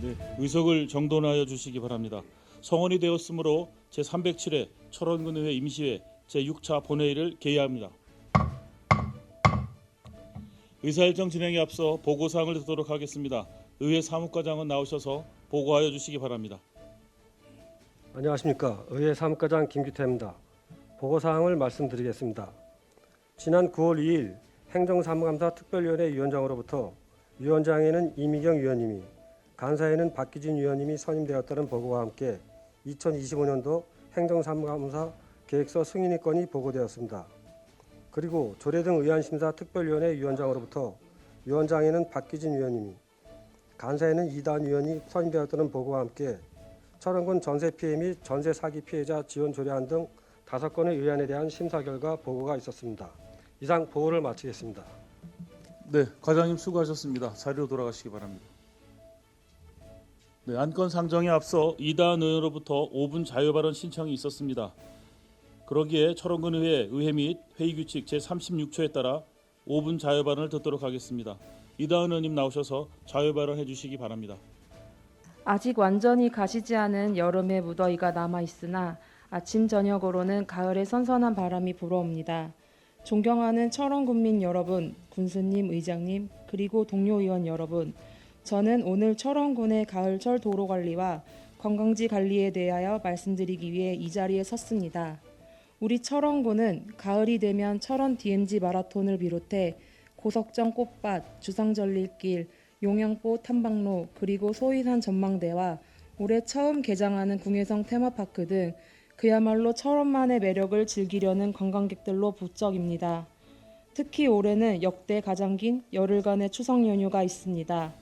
네, 의석을 정돈하여 주시기 바랍니다. 성원이 되었으므로 제307회 철원군의회 임시회 제6차 본회의를 개의합니다. 의사일정 진행에 앞서 보고사항을 듣도록 하겠습니다. 의회 사무과장은 나오셔서 보고하여 주시기 바랍니다. 안녕하십니까. 의회 사무과장 김규태입니다. 보고사항을 말씀드리겠습니다. 지난 9월 2일 행정사무감사 특별위원회 위원장으로부터 위원장에는 이미경 위원님이, 간사에는 박기진 위원님이 선임되었다는 보고와 함께 2025년도 행정사무감사 계획서 승인의 건이 보고되었습니다. 그리고 조례등 의안심사 특별위원회 위원장으로부터 위원장에는 박기진 위원님이, 간사에는 이단 위원이 선임되었다는 보고와 함께 철원군 전세 피해 및 전세 사기 피해자 지원 조례안 등 5건의 의안에 대한 심사 결과 보고가 있었습니다. 이상 보고를 마치겠습니다. 네, 과장님 수고하셨습니다. 자리로 돌아가시기 바랍니다. 네, 안건 상정에 앞서 이다은 의원으로부터 5분 자유발언 신청이 있었습니다. 그러기에 철원군의회 의회 및 회의규칙 제36조에 따라 5분 자유발언을 듣도록 하겠습니다. 이다은 의원님 나오셔서 자유발언 해주시기 바랍니다. 아직 완전히 가시지 않은 여름의 무더위가 남아있으나 아침 저녁으로는 가을의 선선한 바람이 불어옵니다. 존경하는 철원군민 여러분, 군수님, 의장님, 그리고 동료 의원 여러분, 저는 오늘 철원군의 가을철 도로관리와 관광지 관리에 대하여 말씀드리기 위해 이 자리에 섰습니다. 우리 철원군은 가을이 되면 철원 DMZ 마라톤을 비롯해 고석정 꽃밭, 주상절릴길, 용양보 탐방로, 그리고 소위산 전망대와 올해 처음 개장하는 궁예성 테마파크 등 그야말로 철원만의 매력을 즐기려는 관광객들로 부쩍입니다. 특히 올해는 역대 가장 긴 열흘간의 추석 연휴가 있습니다.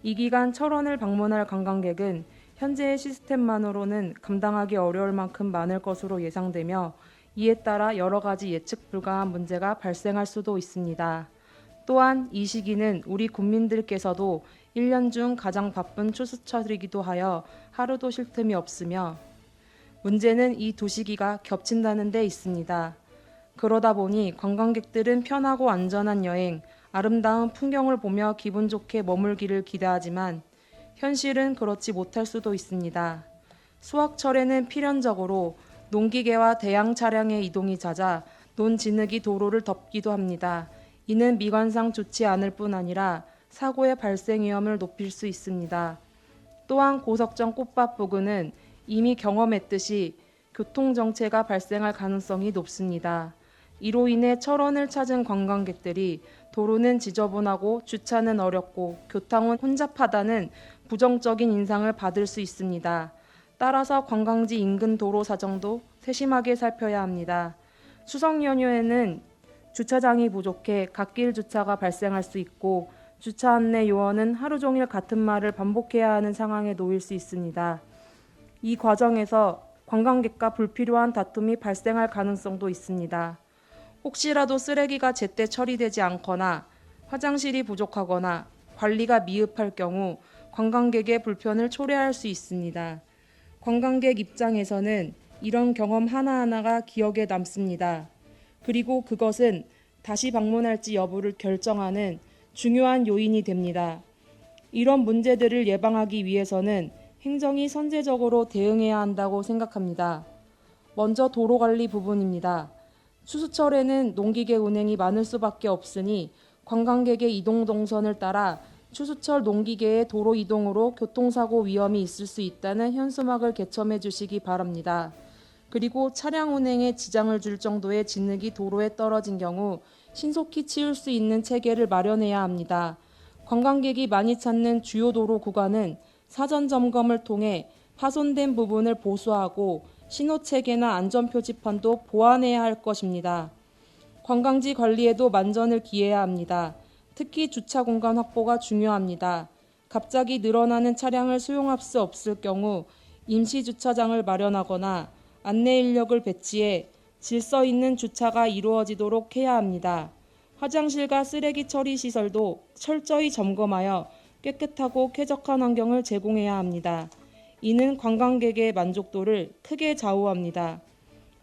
이 기간 철원을 방문할 관광객은 현재의 시스템만으로는 감당하기 어려울 만큼 많을 것으로 예상되며 이에 따라 여러 가지 예측 불가한 문제가 발생할 수도 있습니다. 또한 이 시기는 우리 국민들께서도 1년 중 가장 바쁜 추수철이기도 하여 하루도 쉴 틈이 없으며 문제는 이 두 시기가 겹친다는 데 있습니다. 그러다 보니 관광객들은 편하고 안전한 여행, 아름다운 풍경을 보며 기분 좋게 머물기를 기대하지만 현실은 그렇지 못할 수도 있습니다. 수확철에는 필연적으로 농기계와 대형 차량의 이동이 잦아 논진흙이 도로를 덮기도 합니다. 이는 미관상 좋지 않을 뿐 아니라 사고의 발생 위험을 높일 수 있습니다. 또한 고석정 꽃밭 부근은 이미 경험했듯이 교통정체가 발생할 가능성이 높습니다. 이로 인해 철원을 찾은 관광객들이 도로는 지저분하고 주차는 어렵고 교통은 혼잡하다는 부정적인 인상을 받을 수 있습니다. 따라서 관광지 인근 도로 사정도 세심하게 살펴야 합니다. 추석 연휴에는 주차장이 부족해 갓길 주차가 발생할 수 있고 주차 안내 요원은 하루 종일 같은 말을 반복해야 하는 상황에 놓일 수 있습니다. 이 과정에서 관광객과 불필요한 다툼이 발생할 가능성도 있습니다. 혹시라도 쓰레기가 제때 처리되지 않거나 화장실이 부족하거나 관리가 미흡할 경우 관광객의 불편을 초래할 수 있습니다. 관광객 입장에서는 이런 경험 하나하나가 기억에 남습니다. 그리고 그것은 다시 방문할지 여부를 결정하는 중요한 요인이 됩니다. 이런 문제들을 예방하기 위해서는 행정이 선제적으로 대응해야 한다고 생각합니다. 먼저 도로관리 부분입니다. 추수철에는 농기계 운행이 많을 수밖에 없으니 관광객의 이동 동선을 따라 추수철 농기계의 도로 이동으로 교통사고 위험이 있을 수 있다는 현수막을 개첨해 주시기 바랍니다. 그리고 차량 운행에 지장을 줄 정도의 진흙이 도로에 떨어진 경우 신속히 치울 수 있는 체계를 마련해야 합니다. 관광객이 많이 찾는 주요 도로 구간은 사전 점검을 통해 파손된 부분을 보수하고 신호체계나 안전표지판도 보완해야 할 것입니다. 관광지 관리에도 만전을 기해야 합니다. 특히 주차 공간 확보가 중요합니다. 갑자기 늘어나는 차량을 수용할 수 없을 경우 임시 주차장을 마련하거나 안내 인력을 배치해 질서 있는 주차가 이루어지도록 해야 합니다. 화장실과 쓰레기 처리 시설도 철저히 점검하여 깨끗하고 쾌적한 환경을 제공해야 합니다. 이는 관광객의 만족도를 크게 좌우합니다.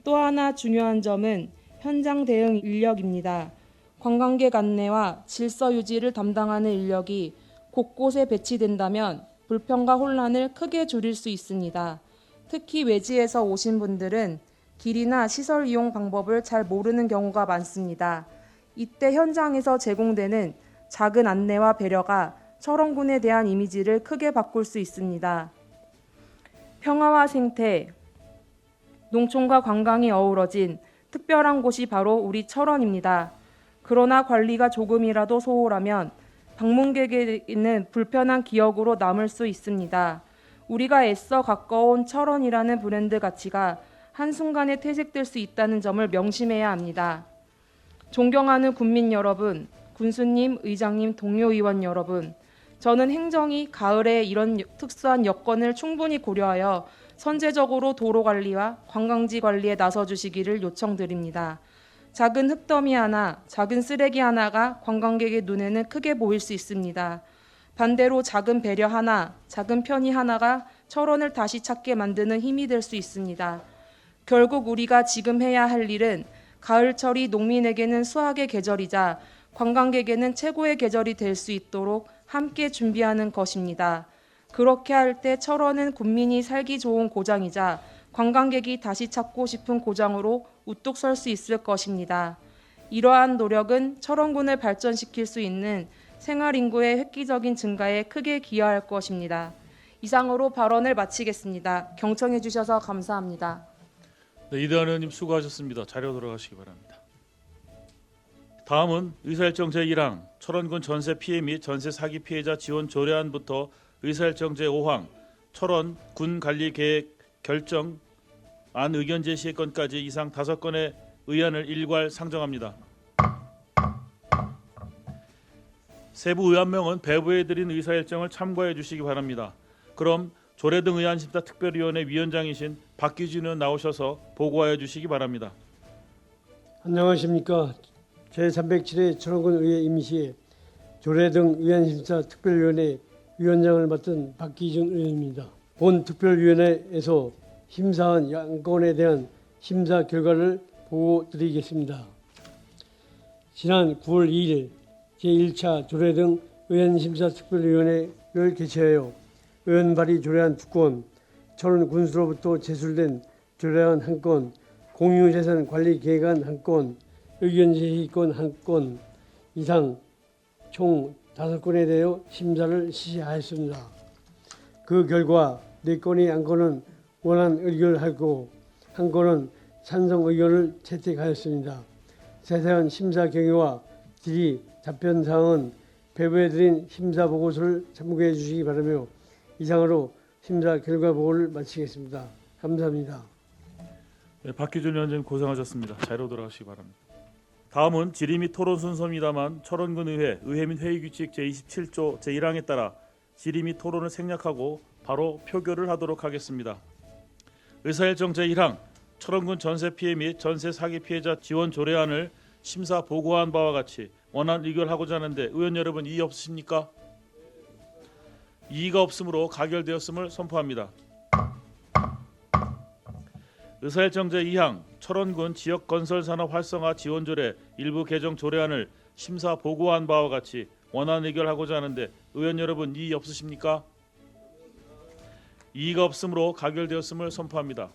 또 하나 중요한 점은 현장 대응 인력입니다. 관광객 안내와 질서 유지를 담당하는 인력이 곳곳에 배치된다면 불편과 혼란을 크게 줄일 수 있습니다. 특히 외지에서 오신 분들은 길이나 시설 이용 방법을 잘 모르는 경우가 많습니다. 이때 현장에서 제공되는 작은 안내와 배려가 철원군에 대한 이미지를 크게 바꿀 수 있습니다. 평화와 생태, 농촌과 관광이 어우러진 특별한 곳이 바로 우리 철원입니다. 그러나 관리가 조금이라도 소홀하면 방문객에게는 불편한 기억으로 남을 수 있습니다. 우리가 애써 가까운 철원이라는 브랜드 가치가 한순간에 퇴색될 수 있다는 점을 명심해야 합니다. 존경하는 군민 여러분, 군수님, 의장님, 동료 의원 여러분, 저는 행정이 가을에 이런 특수한 여건을 충분히 고려하여 선제적으로 도로 관리와 관광지 관리에 나서주시기를 요청드립니다. 작은 흙더미 하나, 작은 쓰레기 하나가 관광객의 눈에는 크게 보일 수 있습니다. 반대로 작은 배려 하나, 작은 편의 하나가 철원을 다시 찾게 만드는 힘이 될 수 있습니다. 결국 우리가 지금 해야 할 일은 가을철이 농민에게는 수확의 계절이자 관광객에게는 최고의 계절이 될 수 있도록 함께 준비하는 것입니다. 그렇게 할 때 철원은 군민이 살기 좋은 고장이자 관광객이 다시 찾고 싶은 고장으로 우뚝 설 수 있을 것입니다. 이러한 노력은 철원군을 발전시킬 수 있는 생활인구의 획기적인 증가에 크게 기여할 것입니다. 이상으로 발언을 마치겠습니다. 경청해 주셔서 감사합니다. 네, 이대환 의원님 수고하셨습니다. 자료 돌아가시기 바랍니다. 다음은 의사일정 제1항 철원군 전세 피해 및 전세 사기 피해자 지원 조례안부터 의사일정 제5항 철원 군 관리 계획 결정 안 의견 제시의 건까지 이상 5건의 의안을 일괄 상정합니다. 세부 의안명은 배부해드린 의사일정을 참고해 주시기 바랍니다. 그럼 조례등 의안심사 특별위원회 위원장이신 박기준 의원 나오셔서 보고하여 주시기 바랍니다. 안녕하십니까. 제307회 철원군 의회 임시 조례등 의안심사 특별위원회 위원장을 맡은 박기준 의원입니다. 본 특별위원회에서 심사한 양건에 대한 심사 결과를 보고드리겠습니다. 지난 9월 2일 제1차 조례등 의안심사 특별위원회를 개최하여 의원 발의 조례안 2건, 철원 군수로부터 제출된 조례안 1건, 공유재산 관리 계획안 1건, 의견 제시건 1건 이상 총 5건에 대하여 심사를 실시하였습니다. 그 결과 4건의 안건은 원안 의결하고 1건은 찬성 의견을 채택하였습니다. 세세한 심사 경위와 질의 답변 사항은 배부해드린 심사 보고서를 참고해 주시기 바라며 이상으로 심사 결과 보고를 마치겠습니다. 감사합니다. 네, 박기준 위원장님 고생하셨습니다. 자리로 돌아가시기 바랍니다. 다음은 질의 및 토론 순서입니다만 철원군 의회 및 회의 규칙 제27조 제1항에 따라 질의 및 토론을 생략하고 바로 표결을 하도록 하겠습니다. 의사일정 제1항 철원군 전세 피해 및 전세 사기 피해자 지원 조례안을 심사 보고한 바와 같이 원안 의결하고자 하는데 의원 여러분 이의 없으십니까? 이의가 없으므로 가결되었음을 선포합니다. 의사일정 제2항 철원군 지역건설산업 활성화 지원조례 일부 개정 조례안을 심사 보고한 바와 같이 원안 의결하고자 하는데 의원 여러분 이의 없으십니까? 이의가 없으므로 가결되었음을 선포합니다.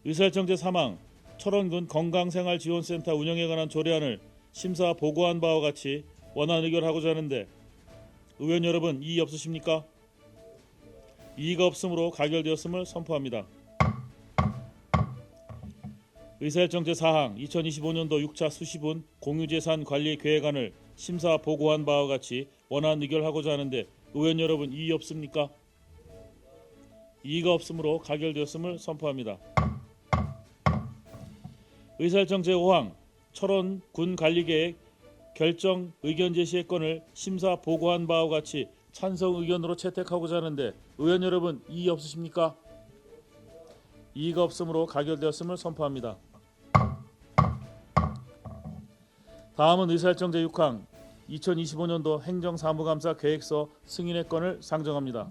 의사일정 제3항 철원군 건강생활지원센터 운영에 관한 조례안을 심사 보고한 바와 같이 원안 의결하고자 하는데 의원 여러분 이의 없으십니까? 이의가 없으므로 가결되었음을 선포합니다. 의사일정 제4항 2025년도 6차 수시분 공유재산 관리 계획안을 심사 보고한 바와 같이 원안 의결하고자 하는데 의원 여러분 이의 없습니까? 이의가 없으므로 가결되었음을 선포합니다. 의사일정 제5항 철원 군 관리계획 결정 의견 제시의 건을 심사 보고한 바와 같이 찬성 의견으로 채택하고자 하는데 의원 여러분 이의 없으십니까? 이의가 없으므로 가결되었음을 선포합니다. 다음은 의사일정 제6항 2025년도 행정사무감사 계획서 승인의 건을 상정합니다.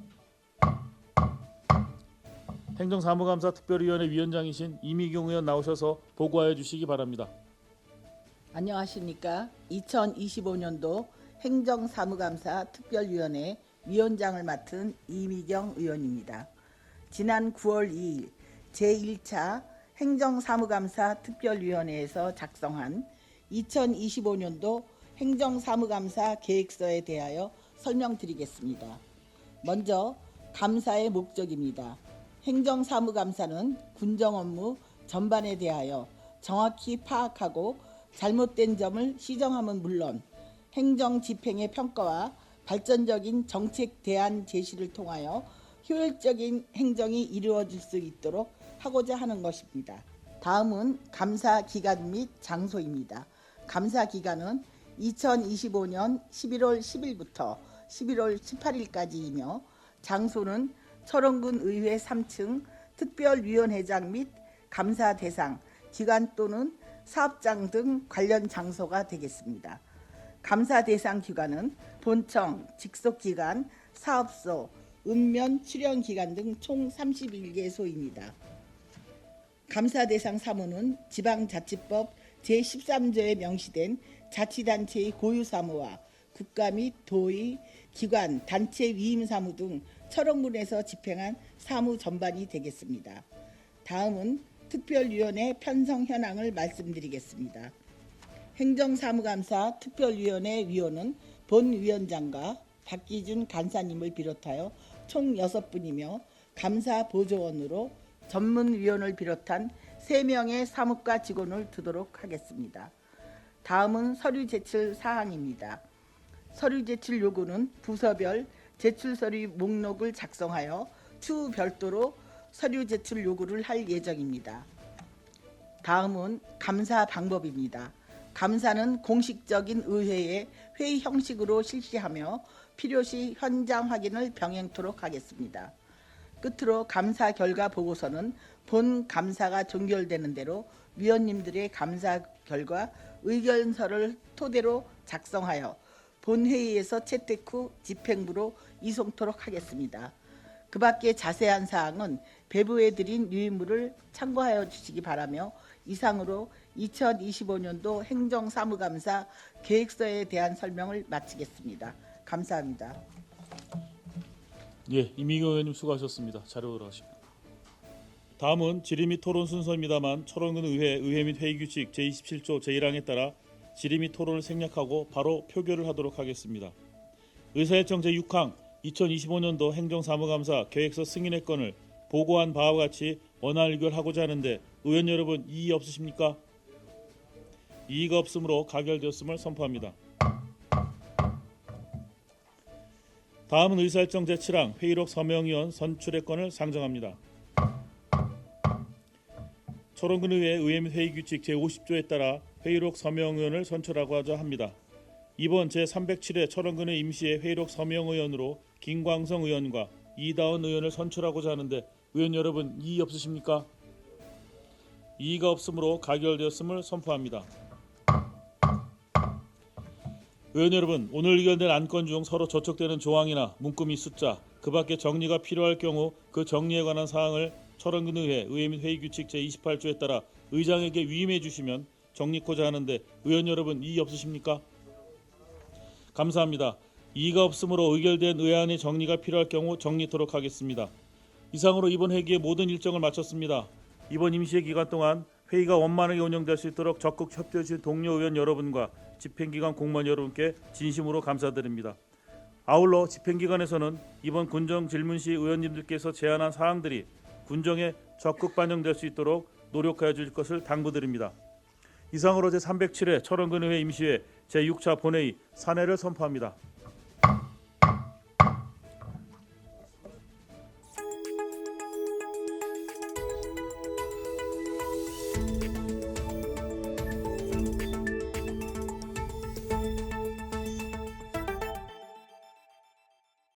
행정사무감사 특별위원회 위원장이신 이미경 의원 나오셔서 보고하여 주시기 바랍니다. 안녕하십니까. 2025년도 행정사무감사 특별위원회 위원장을 맡은 이미경 의원입니다. 지난 9월 2일 제1차 행정사무감사 특별위원회에서 작성한 2025년도 행정사무감사 계획서에 대하여 설명드리겠습니다. 먼저 감사의 목적입니다. 행정사무감사는 군정업무 전반에 대하여 정확히 파악하고 잘못된 점을 시정함은 물론 행정집행의 평가와 발전적인 정책 대안 제시를 통하여 효율적인 행정이 이루어질 수 있도록 하고자 하는 것입니다. 다음은 감사 기간 및 장소입니다. 감사 기간은 2025년 11월 10일부터 11월 18일까지이며 장소는 철원군 의회 3층 특별위원회장 및 감사 대상, 기관 또는 사업장 등 관련 장소가 되겠습니다. 감사 대상 기관은 본청, 직속기관, 사업소, 읍면 출연기관 등 총 31개소입니다. 감사 대상 사무는 지방자치법 제13조에 명시된 자치단체의 고유사무와 국가 및 도의, 기관, 단체 위임사무 등 철원군에서 집행한 사무 전반이 되겠습니다. 다음은 특별위원회 편성 현황을 말씀드리겠습니다. 행정사무감사 특별위원회 위원은 본위원장과 박기준 간사님을 비롯하여 총 6분이며 감사보조원으로 전문위원을 비롯한 3명의 사무과 직원을 두도록 하겠습니다. 다음은 서류 제출 사항입니다. 서류 제출 요구는 부서별 제출 서류 목록을 작성하여 추후 별도로 서류 제출 요구를 할 예정입니다. 다음은 감사 방법입니다. 감사는 공식적인 의회의 회의 형식으로 실시하며 필요시 현장 확인을 병행토록 하겠습니다. 끝으로 감사 결과 보고서는 본 감사가 종결되는 대로 위원님들의 감사 결과 의견서를 토대로 작성하여 본회의에서 채택 후 집행부로 이송토록 하겠습니다. 그 밖에 자세한 사항은 배부해드린 유인물을 참고하여 주시기 바라며 이상으로 2025년도 행정사무감사 계획서에 대한 설명을 마치겠습니다. 감사합니다. 예, 이미경 의원님 수고하셨습니다. 자료 들어가십니다. 다음은 질의 및 토론 순서입니다만 철원군 의회 및 회의 규칙 제27조 제1항에 따라 질의 및 토론을 생략하고 바로 표결을 하도록 하겠습니다. 의사일정 제6항 2025년도 행정사무감사 계획서 승인의 건을 보고한 바와 같이 원활의결하고자 하는데 의원 여러분 이의 없으십니까? 이의가 없으므로 가결되었음을 선포합니다. 다음은 의사일정 제7항 회의록 서명위원 선출의 건을 상정합니다. 철원군 의회 및 회의 규칙 제50조에 따라 회의록 서명위원을 선출하고자 합니다. 이번 제307회 철원군 임시회 회의록 서명위원으로 김광성 의원과 이다은 의원을 선출하고자 하는데 의원 여러분 이의 없으십니까? 이의가 없으므로 가결되었음을 선포합니다. 의원 여러분, 오늘 의결된 안건 중 서로 저촉되는 조항이나 문구 및 숫자, 그 밖에 정리가 필요할 경우 그 정리에 관한 사항을 철원군 의회 및 회의 규칙 제28조에 따라 의장에게 위임해 주시면 정리코자 하는데 의원 여러분 이의 없으십니까? 감사합니다. 이의가 없으므로 의결된 의안의 정리가 필요할 경우 정리토록 하겠습니다. 이상으로 이번 회기의 모든 일정을 마쳤습니다. 이번 임시회 기간 동안 회의가 원만하게 운영될 수 있도록 적극 협조해 주신 동료 의원 여러분과 집행기관 공무원 여러분께 진심으로 감사드립니다. 아울러 집행기관에서는 이번 군정 질문 시 의원님들께서 제안한 사항들이 군정에 적극 반영될 수 있도록 노력하여 주실 것을 당부드립니다. 이상으로 제307회 철원군 의회 임시회 제6차 본회의 산회를 선포합니다.